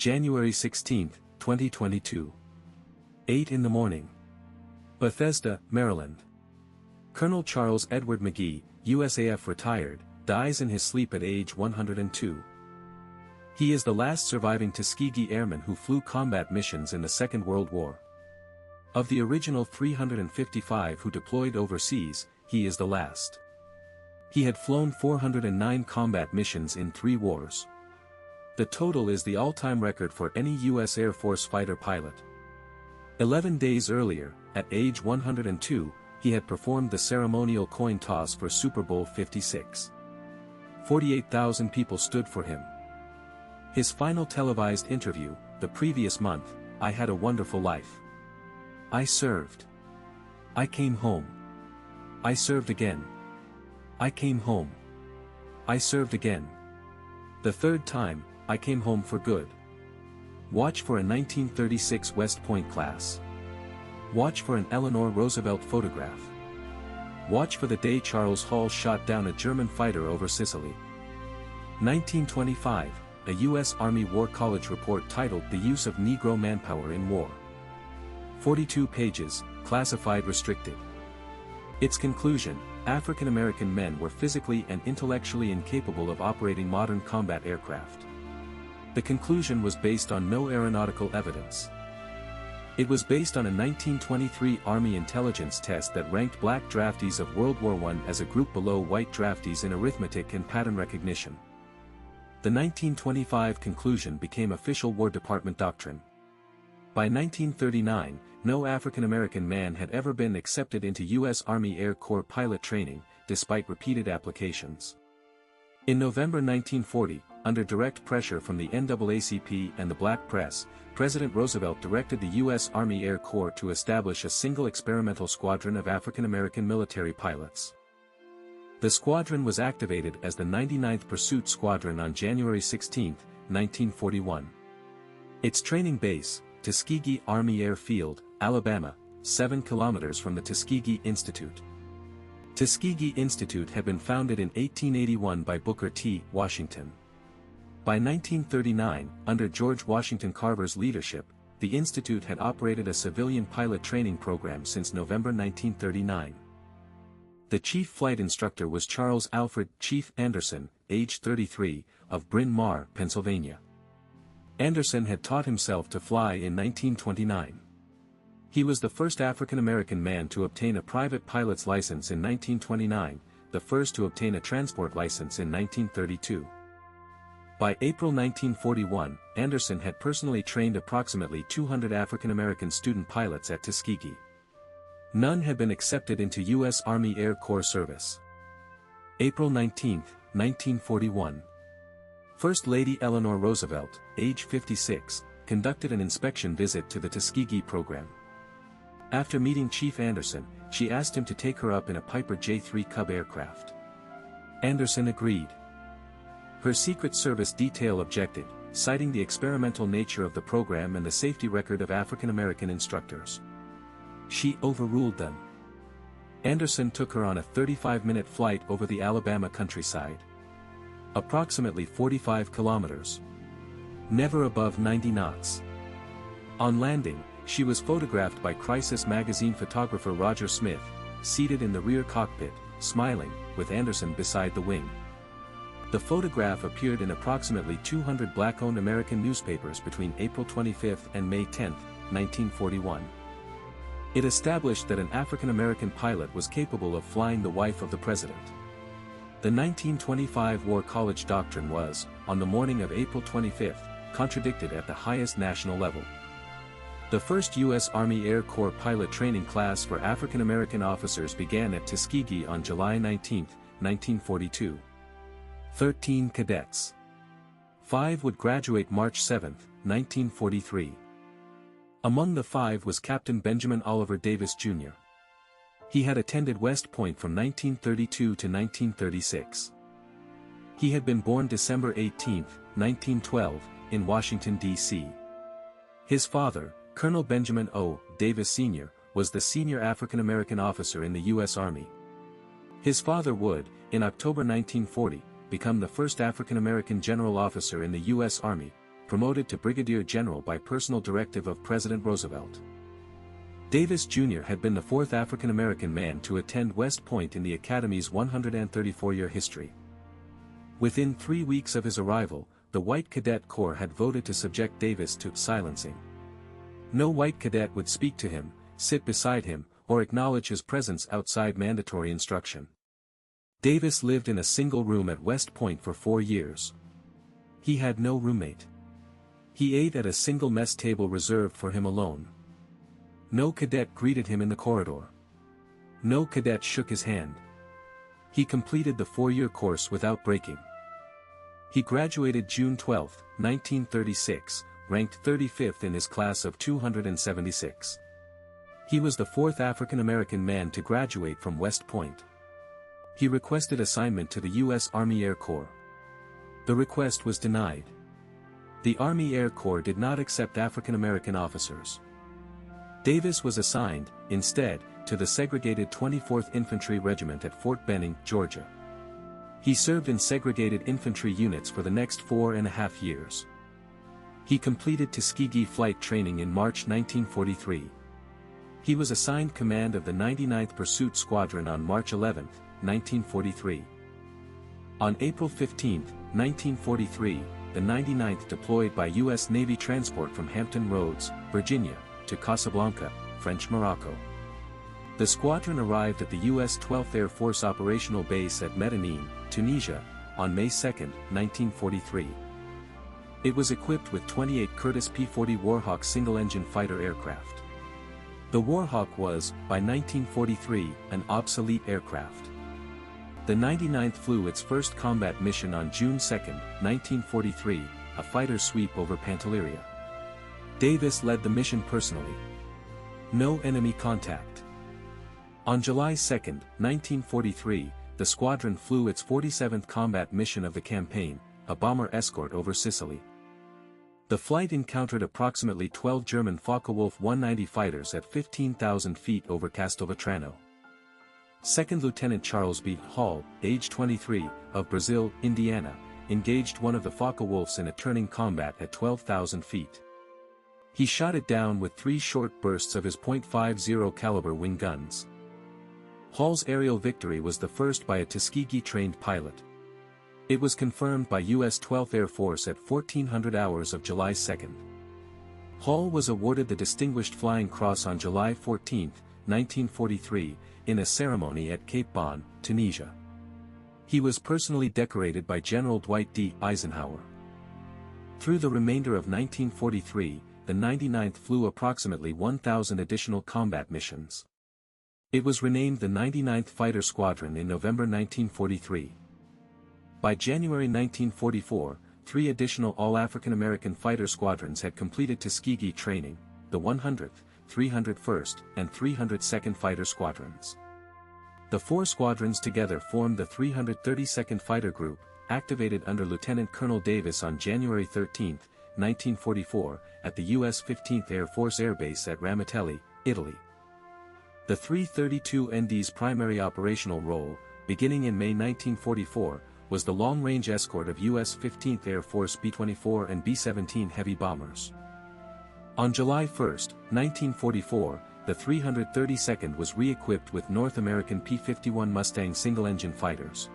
January 16, 2022. 8 in the morning. Bethesda, Maryland. Colonel Charles Edward McGee, USAF retired, dies in his sleep at age 102. He is the last surviving Tuskegee Airman who flew combat missions in the Second World War. Of the original 355 who deployed overseas, he is the last. He had flown 409 combat missions in 3 wars. The total is the all-time record for any U.S. Air Force fighter pilot. 11 days earlier, at age 102, he had performed the ceremonial coin toss for Super Bowl 56. 48,000 people stood for him. His final televised interview, the previous month: "I had a wonderful life. I served. I came home. I served again. I came home. I served again. The third time, I came home for good." Watch for a 1936 West Point class. Watch for an Eleanor Roosevelt photograph. Watch for the day Charles Hall shot down a German fighter over Sicily. 1925, a U.S. Army War College report titled "The Use of Negro Manpower in War." 42 pages, classified restricted. Its conclusion: African American men were physically and intellectually incapable of operating modern combat aircraft. The conclusion was based on no aeronautical evidence. It was based on a 1923 Army intelligence test that ranked black draftees of World War I as a group below white draftees in arithmetic and pattern recognition. The 1925 conclusion became official War Department doctrine. By 1939, no African American man had ever been accepted into U.S. Army Air Corps pilot training, despite repeated applications. In November 1940, under direct pressure from the NAACP and the black press, President Roosevelt directed the U.S. Army Air Corps to establish a single experimental squadron of African American military pilots. The squadron was activated as the 99th Pursuit Squadron on January 16, 1941. Its training base, Tuskegee Army Air Field, Alabama, 7 kilometers from the Tuskegee Institute. Tuskegee Institute had been founded in 1881 by Booker T. Washington. By 1939, under George Washington Carver's leadership, the institute had operated a civilian pilot training program since November 1939. The chief flight instructor was Charles Alfred Chief Anderson, age 33, of Bryn Mawr, Pennsylvania. Anderson had taught himself to fly in 1929. He was the first African American man to obtain a private pilot's license in 1929, the first to obtain a transport license in 1932. By April 1941, Anderson had personally trained approximately 200 African American student pilots at Tuskegee. None had been accepted into U.S. Army Air Corps service. April 19, 1941. First Lady Eleanor Roosevelt, age 56, conducted an inspection visit to the Tuskegee program. After meeting Chief Anderson, she asked him to take her up in a Piper J-3 Cub aircraft. Anderson agreed. Her Secret Service detail objected, citing the experimental nature of the program and the safety record of African American instructors. She overruled them. Anderson took her on a 35-minute flight over the Alabama countryside. Approximately 45 kilometers. Never above 90 knots. On landing, she was photographed by Crisis magazine photographer Roger Smith, seated in the rear cockpit, smiling, with Anderson beside the wing. The photograph appeared in approximately 200 black-owned American newspapers between April 25 and May 10, 1941. It established that an African American pilot was capable of flying the wife of the president. The 1925 War College doctrine was, on the morning of April 25, contradicted at the highest national level. The first U.S. Army Air Corps pilot training class for African American officers began at Tuskegee on July 19, 1942. 13 cadets. 5 would graduate March 7, 1943. Among the 5 was Captain Benjamin Oliver Davis, Jr. He had attended West Point from 1932 to 1936. He had been born December 18, 1912, in Washington, D.C. His father, Colonel Benjamin O. Davis Sr., was the senior African American officer in the U.S. Army. His father would, in October 1940, become the first African American general officer in the U.S. Army, promoted to brigadier general by personal directive of President Roosevelt. Davis Jr. had been the fourth African-American man to attend West Point in the Academy's 134-year history. Within 3 weeks of his arrival, the White Cadet Corps had voted to subject Davis to silencing. No white cadet would speak to him, sit beside him, or acknowledge his presence outside mandatory instruction. Davis lived in a single room at West Point for 4 years. He had no roommate. He ate at a single mess table reserved for him alone. No cadet greeted him in the corridor. No cadet shook his hand. He completed the 4-year course without breaking. He graduated June 12, 1936, ranked 35th in his class of 276. He was the fourth African-American man to graduate from West Point. He requested assignment to the U.S. Army Air Corps. The request was denied. The Army Air Corps did not accept African-American officers. Davis was assigned, instead, to the segregated 24th Infantry Regiment at Fort Benning, Georgia. He served in segregated infantry units for the next 4.5 years. He completed Tuskegee flight training in March 1943. He was assigned command of the 99th Pursuit Squadron on March 11, 1943. On April 15, 1943, the 99th deployed by U.S. Navy transport from Hampton Roads, Virginia, to Casablanca, French Morocco. The squadron arrived at the U.S. 12th Air Force operational base at Medellin, Tunisia, on May 2, 1943. It was equipped with 28 Curtiss P-40 Warhawk single-engine fighter aircraft. The Warhawk was, by 1943, an obsolete aircraft. The 99th flew its first combat mission on June 2, 1943, a fighter sweep over Pantelleria. Davis led the mission personally. No enemy contact. On July 2, 1943, the squadron flew its 47th combat mission of the campaign, a bomber escort over Sicily. The flight encountered approximately 12 German Focke-Wulf 190 fighters at 15,000 feet over Castelvetrano. Second Lieutenant Charles B. Hall, age 23, of Brazil, Indiana, engaged one of the Focke-Wulfs in a turning combat at 12,000 feet. He shot it down with 3 short bursts of his .50 caliber wing guns. Hall's aerial victory was the first by a Tuskegee-trained pilot. It was confirmed by U.S. 12th Air Force at 1400 hours of July 2. Hall was awarded the Distinguished Flying Cross on July 14, 1943, in a ceremony at Cape Bon, Tunisia. He was personally decorated by General Dwight D. Eisenhower. Through the remainder of 1943, the 99th flew approximately 1,000 additional combat missions. It was renamed the 99th Fighter Squadron in November 1943. By January 1944, 3 additional all-African-American fighter squadrons had completed Tuskegee training, the 100th, 301st, and 302nd Fighter Squadrons. The 4 squadrons together formed the 332nd Fighter Group, activated under Lieutenant Colonel Davis on January 13, 1944, at the U.S. 15th Air Force Air Base at Ramitelli, Italy. The 332nd's primary operational role, beginning in May 1944, was the long-range escort of U.S. 15th Air Force B-24 and B-17 heavy bombers. On July 1, 1944, the 332nd was re-equipped with North American P-51 Mustang single-engine fighters.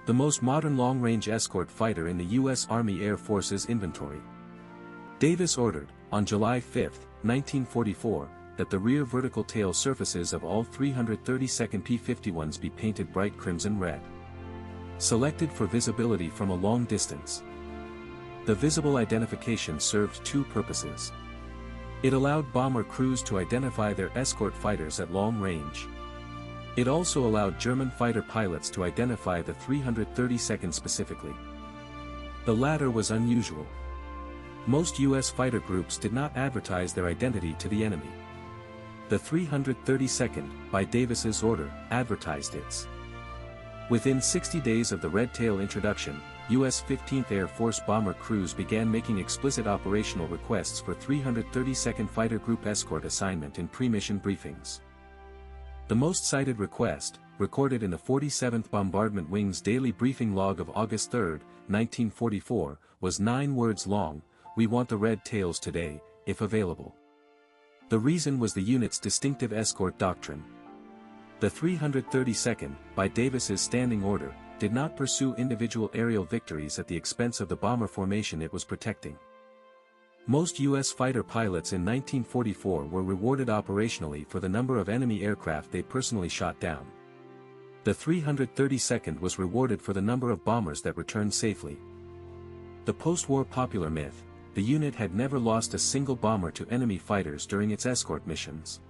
The most modern long-range escort fighter in the U.S. Army Air Force's inventory. Davis ordered, on July 5, 1944, that the rear vertical tail surfaces of all 332nd P-51s be painted bright crimson red. Selected for visibility from a long distance. The visible identification served 2 purposes. It allowed bomber crews to identify their escort fighters at long range. It also allowed German fighter pilots to identify the 332nd specifically. The latter was unusual. Most U.S. fighter groups did not advertise their identity to the enemy. The 332nd, by Davis's order, advertised its. Within 60 days of the Red Tail introduction, U.S. 15th Air Force bomber crews began making explicit operational requests for 332nd Fighter Group escort assignment in pre-mission briefings. The most cited request, recorded in the 47th Bombardment Wing's daily briefing log of August 3, 1944, was 9 words long, "We want the red tails today, if available." The reason was the unit's distinctive escort doctrine. The 332nd, by Davis's standing order, did not pursue individual aerial victories at the expense of the bomber formation it was protecting. Most U.S. fighter pilots in 1944 were rewarded operationally for the number of enemy aircraft they personally shot down. The 332nd was rewarded for the number of bombers that returned safely. The post-war popular myth: the unit had never lost a single bomber to enemy fighters during its escort missions.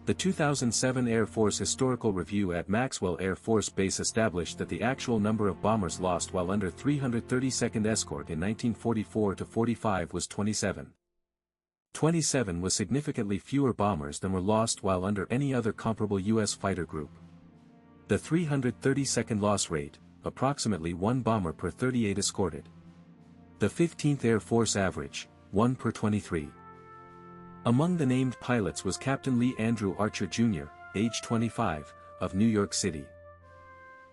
The 2007 Air Force Historical Review at Maxwell Air Force Base established that the actual number of bombers lost while under 332nd Escort in 1944-45 was 27. 27 was significantly fewer bombers than were lost while under any other comparable U.S. fighter group. The 332nd loss rate, approximately 1 bomber per 38 escorted. The 15th Air Force average, 1 per 23. Among the named pilots was Captain Lee Andrew Archer Jr., age 25, of New York City.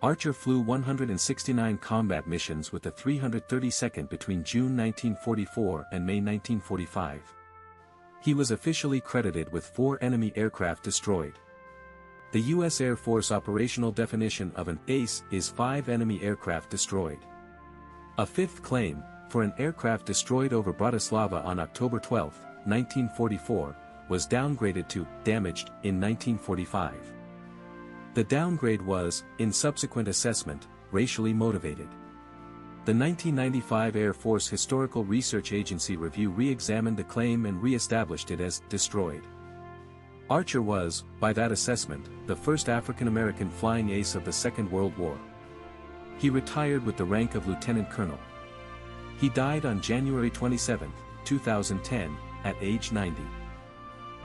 Archer flew 169 combat missions with the 332nd between June 1944 and May 1945. He was officially credited with 4 enemy aircraft destroyed. The U.S. Air Force operational definition of an ace is 5 enemy aircraft destroyed. A fifth claim, for an aircraft destroyed over Bratislava on October 12, 1944, was downgraded to damaged in 1945. The downgrade was, in subsequent assessment, racially motivated. The 1995 Air Force Historical Research Agency review re-examined the claim and re-established it as destroyed. Archer was, by that assessment, the first African-American flying ace of the Second World War. He retired with the rank of lieutenant colonel. He died on January 27, 2010, at age 90.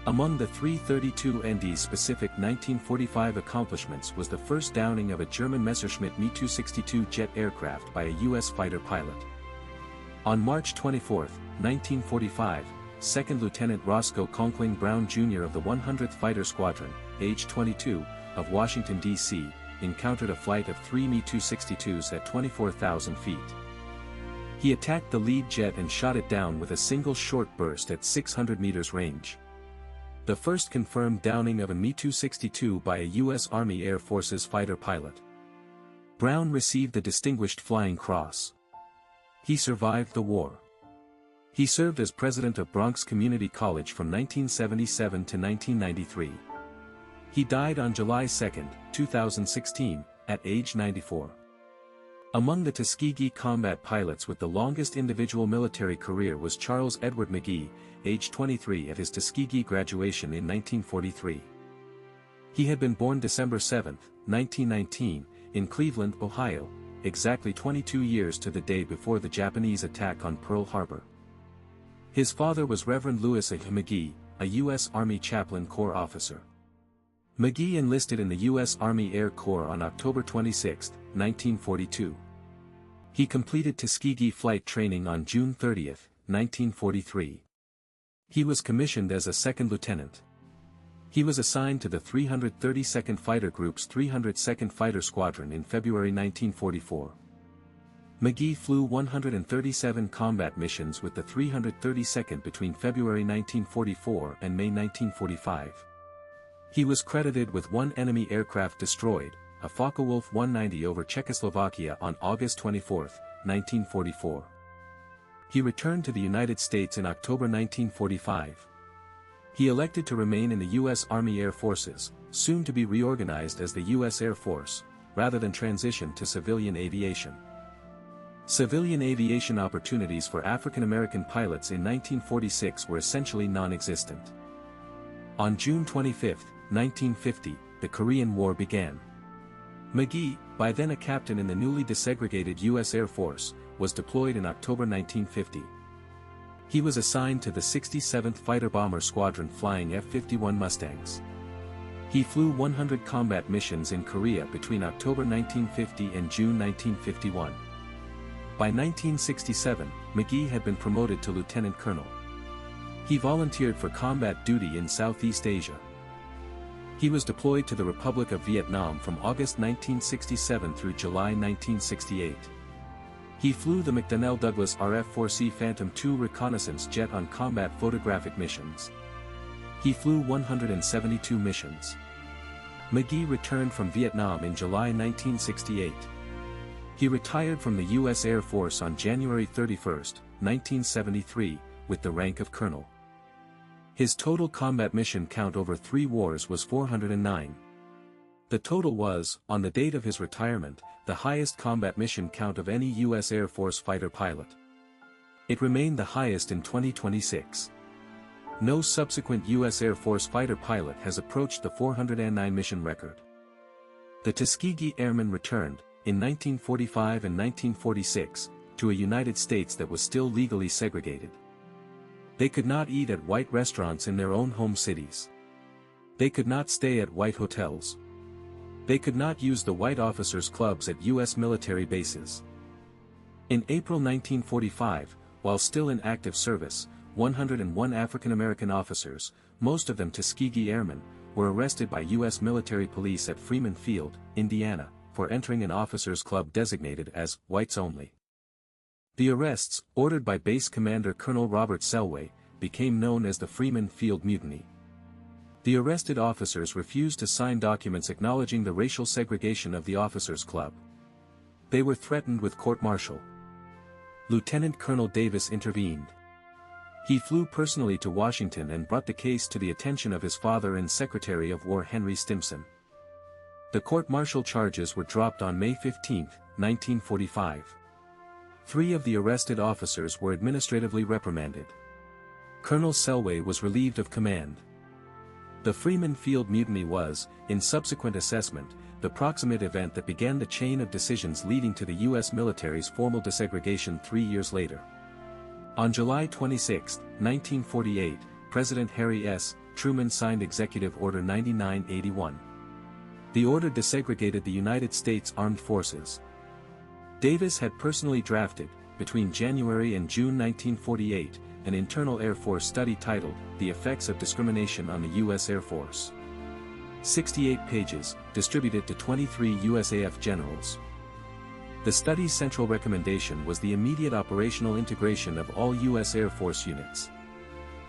Among the 332nd's specific 1945 accomplishments was the first downing of a German Messerschmitt Me-262 jet aircraft by a U.S. fighter pilot. On March 24, 1945, 2nd Lieutenant Roscoe Conkling Brown Jr. of the 100th Fighter Squadron, age 22, of Washington, D.C., encountered a flight of 3 Me-262s at 24,000 feet. He attacked the lead jet and shot it down with a single short burst at 600 meters range. The first confirmed downing of a Me-262 by a U.S. Army Air Forces fighter pilot. Brown received the Distinguished Flying Cross. He survived the war. He served as president of Bronx Community College from 1977 to 1993. He died on July 2, 2016, at age 94. Among the Tuskegee combat pilots with the longest individual military career was Charles Edward McGee, age 23 at his Tuskegee graduation in 1943. He had been born December 7, 1919, in Cleveland, Ohio, exactly 22 years to the day before the Japanese attack on Pearl Harbor. His father was Reverend Louis A. McGee, a U.S. Army Chaplain Corps officer. McGee enlisted in the U.S. Army Air Corps on October 26, 1942. He completed Tuskegee flight training on June 30, 1943. He was commissioned as a second lieutenant. He was assigned to the 332nd Fighter Group's 302nd Fighter Squadron in February 1944. McGee flew 137 combat missions with the 332nd between February 1944 and May 1945. He was credited with 1 enemy aircraft destroyed, a Focke-Wulf 190 over Czechoslovakia on August 24, 1944. He returned to the United States in October 1945. He elected to remain in the U.S. Army Air Forces, soon to be reorganized as the U.S. Air Force, rather than transition to civilian aviation. Civilian aviation opportunities for African American pilots in 1946 were essentially non-existent. On June 25, 1950, the Korean War began. McGee, by then a captain in the newly desegregated U.S. Air Force, was deployed in October 1950. He was assigned to the 67th Fighter Bomber Squadron flying F-51 Mustangs. He flew 100 combat missions in Korea between October 1950 and June 1951. By 1967, McGee had been promoted to lieutenant colonel. He volunteered for combat duty in Southeast Asia. He was deployed to the Republic of Vietnam from August 1967 through July 1968. He flew the McDonnell Douglas RF-4C Phantom II reconnaissance jet on combat photographic missions. He flew 172 missions. McGee returned from Vietnam in July 1968. He retired from the U.S. Air Force on January 31, 1973, with the rank of colonel. His total combat mission count over 3 wars was 409. The total was, on the date of his retirement, the highest combat mission count of any U.S. Air Force fighter pilot. It remained the highest in 2026. No subsequent U.S. Air Force fighter pilot has approached the 409 mission record. The Tuskegee Airmen returned, in 1945 and 1946, to a United States that was still legally segregated. They could not eat at white restaurants in their own home cities. They could not stay at white hotels. They could not use the white officers' clubs at U.S. military bases. In April 1945, while still in active service, 101 African American officers, most of them Tuskegee Airmen, were arrested by U.S. military police at Freeman Field, Indiana, for entering an officers' club designated as whites only. The arrests, ordered by base commander Colonel Robert Selway, became known as the Freeman Field Mutiny. The arrested officers refused to sign documents acknowledging the racial segregation of the officers' club. They were threatened with court-martial. Lieutenant Colonel Davis intervened. He flew personally to Washington and brought the case to the attention of his father and Secretary of War Henry Stimson. The court-martial charges were dropped on May 15, 1945. 3 of the arrested officers were administratively reprimanded. Colonel Selway was relieved of command. The Freeman Field Mutiny was, in subsequent assessment, the proximate event that began the chain of decisions leading to the U.S. military's formal desegregation 3 years later. On July 26, 1948, President Harry S. Truman signed Executive Order 9981. The order desegregated the United States Armed Forces. Davis had personally drafted, between January and June 1948, an internal Air Force study titled, The Effects of Discrimination on the U.S. Air Force. 68 pages, distributed to 23 USAF generals. The study's central recommendation was the immediate operational integration of all U.S. Air Force units.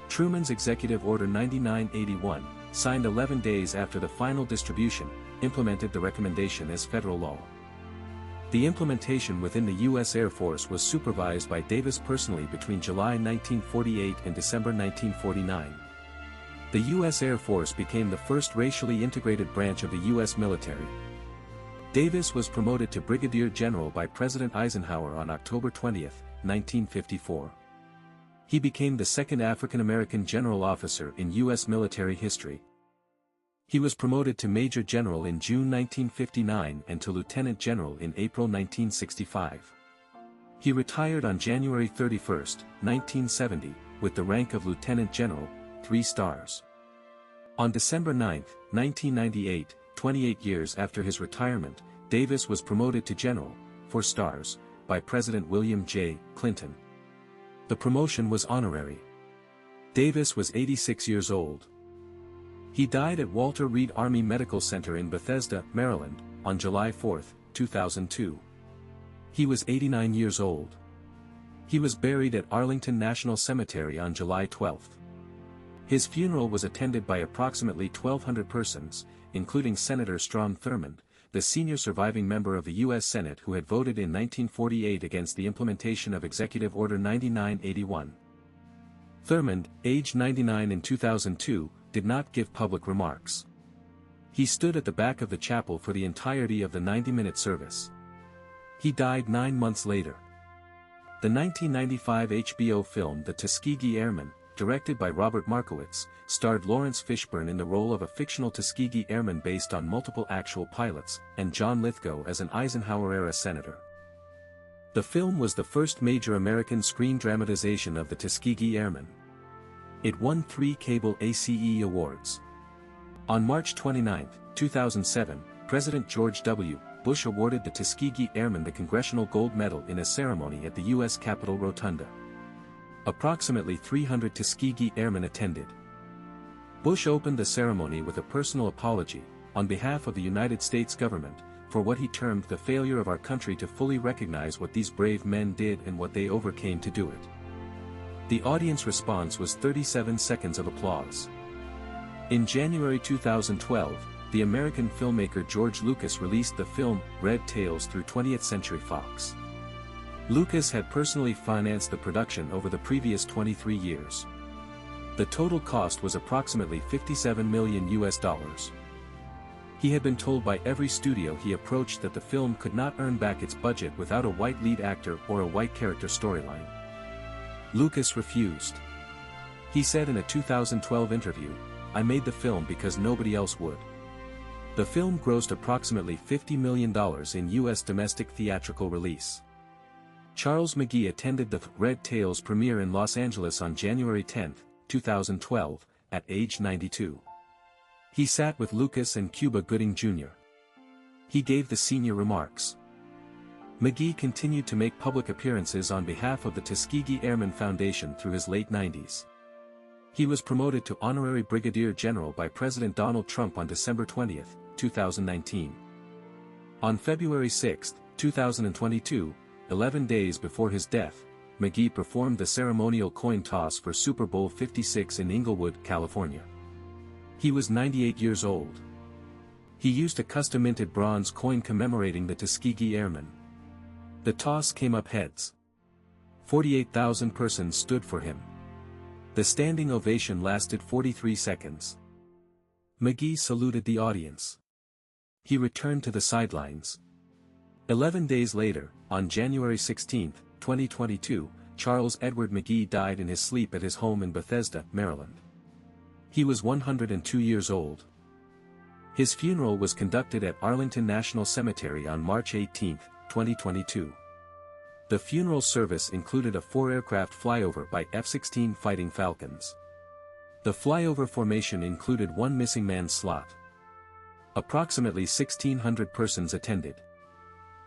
Truman's Executive Order 9981, signed 11 days after the final distribution, implemented the recommendation as federal law. The implementation within the U.S. Air Force was supervised by Davis personally between July 1948 and December 1949. The U.S. Air Force became the first racially integrated branch of the U.S. military. Davis was promoted to Brigadier General by President Eisenhower on October 20, 1954. He became the second African American general officer in U.S. military history. He was promoted to Major General in June 1959 and to Lieutenant General in April 1965. He retired on January 31, 1970, with the rank of Lieutenant General, 3 stars. On December 9, 1998, 28 years after his retirement, Davis was promoted to General, 4 stars, by President William J. Clinton. The promotion was honorary. Davis was 86 years old. He died at Walter Reed Army Medical Center in Bethesda, Maryland, on July 4, 2002. He was 89 years old. He was buried at Arlington National Cemetery on July 12. His funeral was attended by approximately 1,200 persons, including Senator Strom Thurmond, the senior surviving member of the U.S. Senate who had voted in 1948 against the implementation of Executive Order 9981. Thurmond, aged 99 in 2002, did not give public remarks. He stood at the back of the chapel for the entirety of the 90-minute service. He died 9 months later. The 1995 HBO film The Tuskegee Airmen, directed by Robert Markowitz, starred Lawrence Fishburne in the role of a fictional Tuskegee Airman based on multiple actual pilots, and John Lithgow as an Eisenhower-era senator. The film was the first major American screen dramatization of the Tuskegee Airmen. It won 3 Cable ACE Awards. On March 29, 2007, President George W. Bush awarded the Tuskegee Airmen the Congressional Gold Medal in a ceremony at the U.S. Capitol Rotunda. Approximately 300 Tuskegee Airmen attended. Bush opened the ceremony with a personal apology, on behalf of the United States government, for what he termed the failure of our country to fully recognize what these brave men did and what they overcame to do it. The audience response was 37 seconds of applause. In January 2012, the American filmmaker George Lucas released the film Red Tails through 20th Century Fox. Lucas had personally financed the production over the previous 23 years. The total cost was approximately $57 million. He had been told by every studio he approached that the film could not earn back its budget without a white lead actor or a white character storyline. Lucas refused. He said in a 2012 interview, "I made the film because nobody else would." The film grossed approximately $50 million in U.S. domestic theatrical release. Charles McGee attended the Red Tails premiere in Los Angeles on January 10, 2012, at age 92. He sat with Lucas and Cuba Gooding Jr. He gave the senior remarks. McGee continued to make public appearances on behalf of the Tuskegee Airmen Foundation through his late 90s. He was promoted to honorary brigadier general by President Donald Trump on December 20, 2019. On February 6, 2022, 11 days before his death, McGee performed the ceremonial coin toss for Super Bowl 56 in Inglewood, California. He was 98 years old. He used a custom-minted bronze coin commemorating the Tuskegee Airmen. The toss came up heads. 48,000 persons stood for him. The standing ovation lasted 43 seconds. McGee saluted the audience. He returned to the sidelines. 11 days later, on January 16, 2022, Charles Edward McGee died in his sleep at his home in Bethesda, Maryland. He was 102 years old. His funeral was conducted at Arlington National Cemetery on March 18, 2022. The funeral service included a 4-aircraft flyover by F-16 Fighting Falcons. The flyover formation included one missing man slot. Approximately 1,600 persons attended.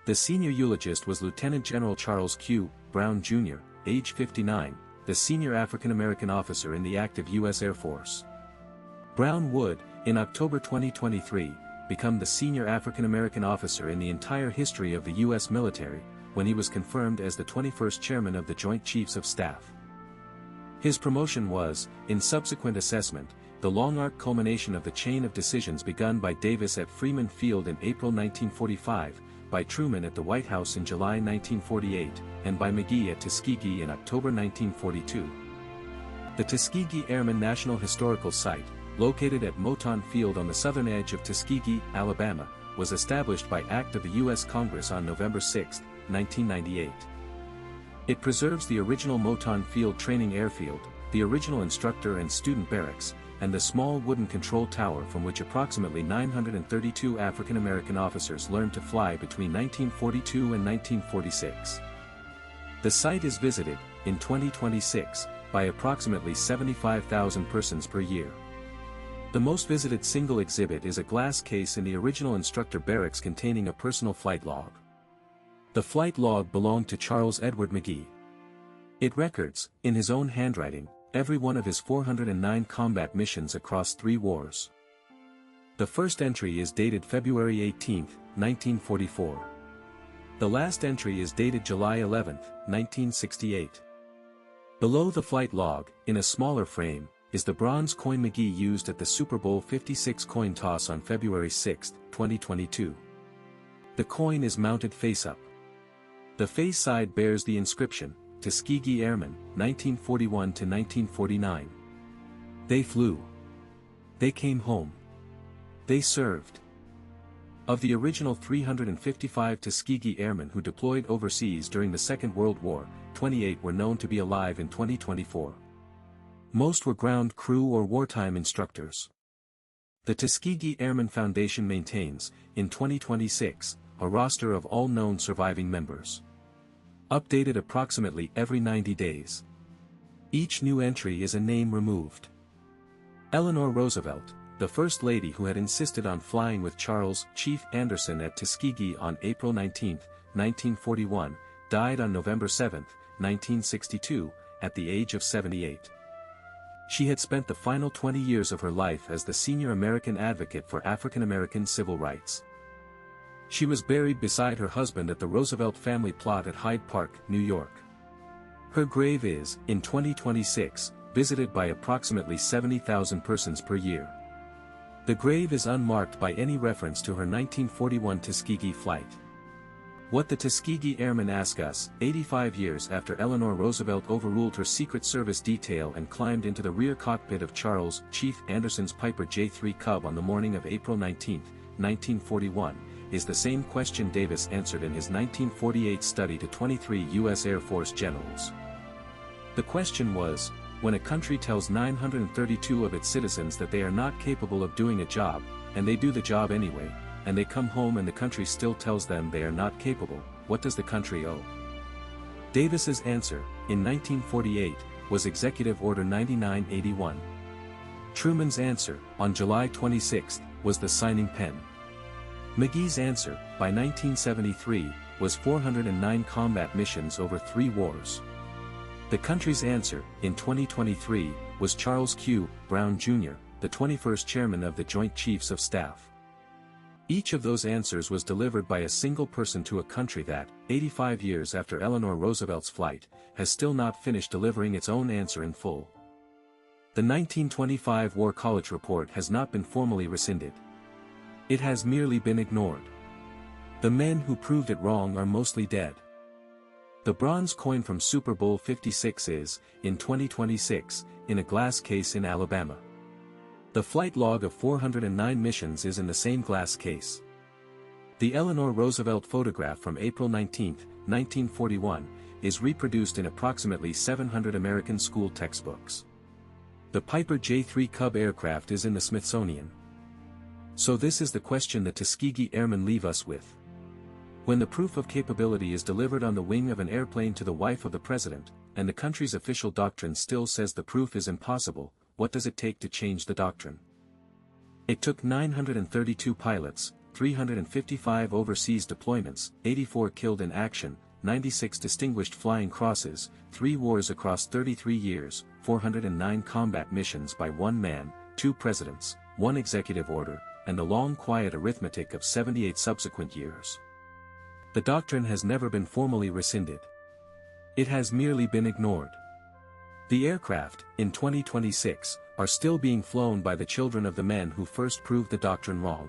The senior eulogist was Lieutenant General Charles Q. Brown, Jr., age 59, the senior African-American officer in the active U.S. Air Force. Brown would, in October 2023, become the senior African-American officer in the entire history of the U.S. military, when he was confirmed as the 21st chairman of the Joint Chiefs of Staff. His promotion was, in subsequent assessment, the long arc culmination of the chain of decisions begun by Davis at Freeman Field in April 1945, by Truman at the White House in July 1948, and by McGee at Tuskegee in October 1942. The Tuskegee Airmen National Historical Site, located at Moton Field on the southern edge of Tuskegee, Alabama, was established by Act of the U.S. Congress on November 6, 1998. It preserves the original Moton Field Training Airfield, the original instructor and student barracks, and the small wooden control tower from which approximately 932 African-American officers learned to fly between 1942 and 1946. The site is visited, in 2026, by approximately 75,000 persons per year. The most visited single exhibit is a glass case in the original instructor barracks containing a personal flight log. The flight log belonged to Charles Edward McGee. It records, in his own handwriting, every one of his 409 combat missions across 3 wars. The first entry is dated February 18, 1944. The last entry is dated July 11, 1968. Below the flight log, in a smaller frame, is the bronze coin McGee used at the Super Bowl 56 coin toss on February 6, 2022. The coin is mounted face-up. The face side bears the inscription, Tuskegee Airmen, 1941–1949. They flew. They came home. They served. Of the original 355 Tuskegee Airmen who deployed overseas during the Second World War, 28 were known to be alive in 2024. Most were ground crew or wartime instructors. The Tuskegee Airmen Foundation maintains, in 2026, a roster of all known surviving members. Updated approximately every 90 days. Each new entry is a name removed. Eleanor Roosevelt, the First Lady who had insisted on flying with Charles Chief Anderson at Tuskegee on April 19, 1941, died on November 7, 1962, at the age of 78. She had spent the final 20 years of her life as the senior American advocate for African American civil rights. She was buried beside her husband at the Roosevelt family plot at Hyde Park, New York. Her grave is, in 2026, visited by approximately 70,000 persons per year. The grave is unmarked by any reference to her 1941 Tuskegee flight. What the Tuskegee Airmen ask us, 85 years after Eleanor Roosevelt overruled her Secret Service detail and climbed into the rear cockpit of Charles Chief Anderson's Piper J-3 Cub on the morning of April 19, 1941, is the same question Davis answered in his 1948 study to 23 U.S. Air Force generals. The question was, when a country tells 932 of its citizens that they are not capable of doing a job, and they do the job anyway, and they come home and the country still tells them they are not capable, what does the country owe? Davis's answer, in 1948, was Executive Order 9981. Truman's answer, on July 26, was the signing pen. McGee's answer, by 1973, was 409 combat missions over 3 wars. The country's answer, in 2023, was Charles Q. Brown Jr., the 21st chairman of the Joint Chiefs of Staff. Each of those answers was delivered by a single person to a country that, 85 years after Eleanor Roosevelt's flight, has still not finished delivering its own answer in full. The 1925 War College Report has not been formally rescinded. It has merely been ignored. The men who proved it wrong are mostly dead. The bronze coin from Super Bowl 56 is, in 2026, in a glass case in Alabama. The flight log of 409 missions is in the same glass case. The Eleanor Roosevelt photograph from April 19, 1941, is reproduced in approximately 700 American school textbooks. The Piper J-3 Cub aircraft is in the Smithsonian. So this is the question the Tuskegee Airmen leave us with. When the proof of capability is delivered on the wing of an airplane to the wife of the president, and the country's official doctrine still says the proof is impossible, what does it take to change the doctrine? It took 932 pilots, 355 overseas deployments, 84 killed in action, 96 distinguished flying crosses, 3 wars across 33 years, 409 combat missions by 1 man, 2 presidents, 1 executive order, and the long quiet arithmetic of 78 subsequent years. The doctrine has never been formally rescinded. It has merely been ignored. The aircraft, in 2026, are still being flown by the children of the men who first proved the doctrine wrong.